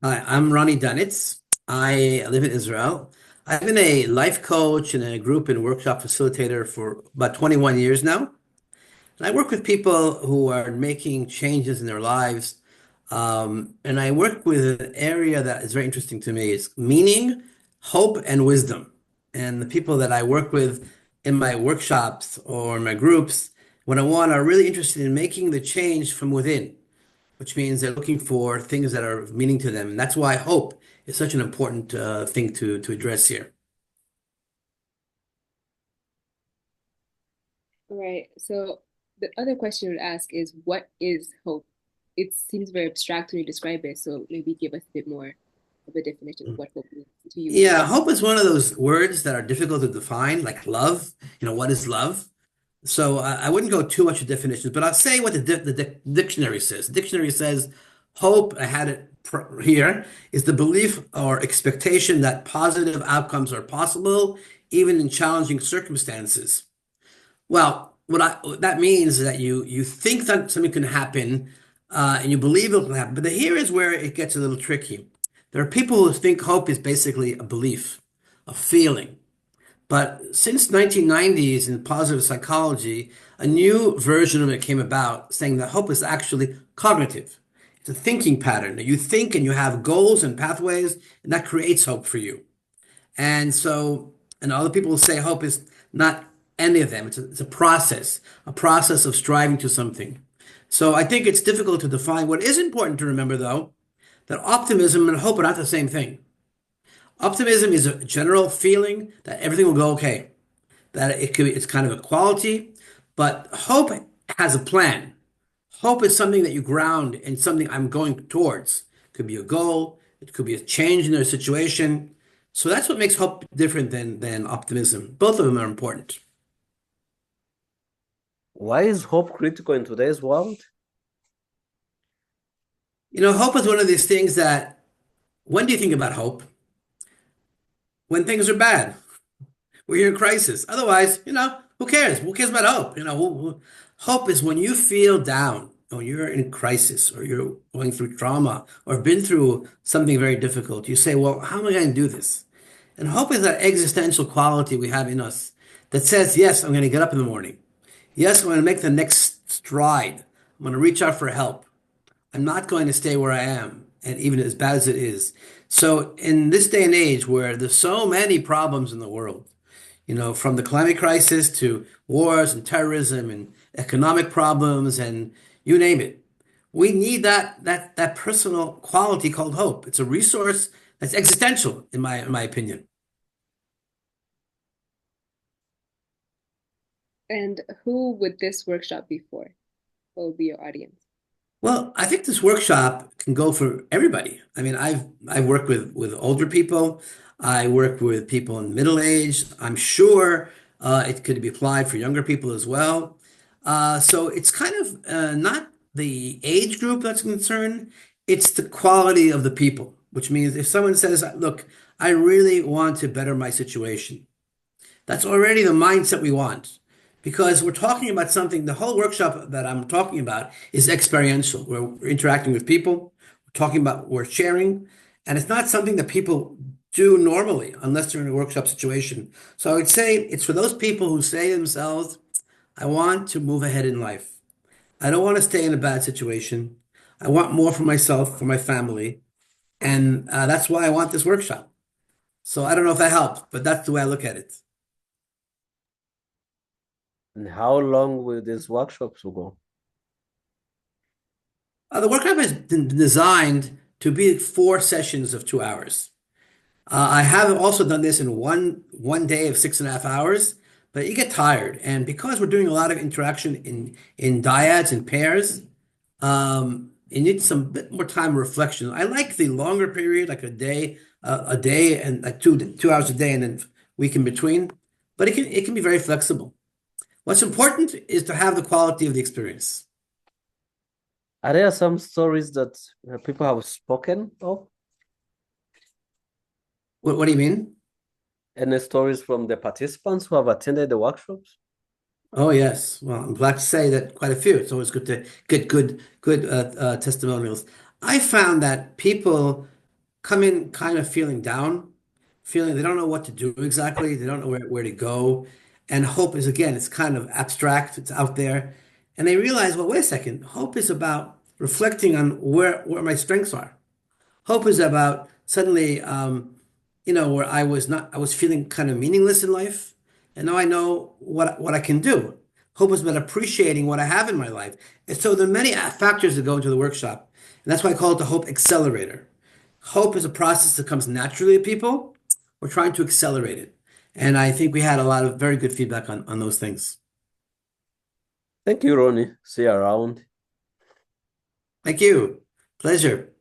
Hi, I'm Ronnie Dunetz. I live in Israel. I've been a life coach and a group and workshop facilitator for about 21 years now. And I work with people who are making changes in their lives. And I work with an area that is very interesting to me. It's meaning, hope, and wisdom. And the people that I work with in my workshops or my groups, one-on-one, are really interested in making the change from within, which means they're looking for things that are of meaning to them. And that's why hope is such an important thing to address here. All right. So the other question I would ask is, what is hope? It seems very abstract when you describe it, so maybe give us a bit more of a definition of what hope means to you. Yeah, hope is one of those words that are difficult to define, like love. What is love? So I wouldn't go too much into definitions, but I'll say what the dictionary says. The dictionary says hope, I had it here, is the belief or expectation that positive outcomes are possible, even in challenging circumstances. Well, what that means is that you think that something can happen, and you believe it can happen. But here is where it gets a little tricky. There are people who think hope is basically a belief, a feeling. But since 1990s in positive psychology, a new version of it came about saying that hope is actually cognitive. It's a thinking pattern that you think and you have goals and pathways, and that creates hope for you. And so, and other people will say hope is not any of them. It's a process of striving to something. So I think it's difficult to define. What is important to remember, though, that optimism and hope are not the same thing. Optimism is a general feeling that everything will go okay, that it's kind of a quality, but hope has a plan. Hope is something that you ground in something I'm going towards. It could be a goal, it could be a change in a situation. So that's what makes hope different than optimism. Both of them are important. Why is hope critical in today's world? Hope is one of these things that when do you think about hope? When things are bad. We're in crisis. Otherwise, who cares? Who cares about hope? Hope is when you feel down, or you're in crisis, or you're going through trauma, or been through something very difficult. You say, well, how am I going to do this? And hope is that existential quality we have in us that says, yes, I'm going to get up in the morning. Yes, I'm going to make the next stride. I'm going to reach out for help. I'm not going to stay where I am, and even as bad as it is. So, in this day and age where there's so many problems in the world, from the climate crisis to wars and terrorism and economic problems and you name it. We need that personal quality called hope. It's a resource that's existential, in my opinion. And who would this workshop be for? What would be your audience? Well, I think this workshop can go for everybody. I mean, I've worked with older people. I work with people in middle age. I'm sure it could be applied for younger people as well. So it's kind of not the age group that's concerned. It's the quality of the people, which means if someone says, "Look, I really want to better my situation," that's already the mindset we want. Because we're talking about something, the whole workshop that I'm talking about is experiential. We're interacting with people, we're sharing, and it's not something that people do normally unless they're in a workshop situation. So I would say it's for those people who say to themselves, I want to move ahead in life. I don't want to stay in a bad situation. I want more for myself, for my family, and that's why I want this workshop. So I don't know if that helps, but that's the way I look at it. And how long will these workshops go? The workshop has been designed to be 4 sessions of 2 hours. I have also done this in one day of 6.5 hours, but you get tired, and because we're doing a lot of interaction in dyads and pairs, it needs some bit more time of reflection. I like the longer period, like a day and like 2 hours a day, and then week in between. But it can be very flexible. What's important is to have the quality of the experience. Are there some stories that people have spoken of? What do you mean? Any stories from the participants who have attended the workshops? Oh yes. Well, I'm glad to say that quite a few. It's always good to get good testimonials. I found that people come in kind of feeling down, feeling they don't know what to do exactly, they don't know where to go. And hope is, again, it's kind of abstract, it's out there. And they realize, well, wait a second, hope is about reflecting on where my strengths are. Hope is about suddenly, where I was feeling kind of meaningless in life, and now I know what I can do. Hope is about appreciating what I have in my life. And so there are many factors that go into the workshop, and that's why I call it the Hope Accelerator. Hope is a process that comes naturally to people. We're trying to accelerate it, and I think we had a lot of very good feedback on those things. Thank you, Ronnie. See you around. Thank you. Pleasure.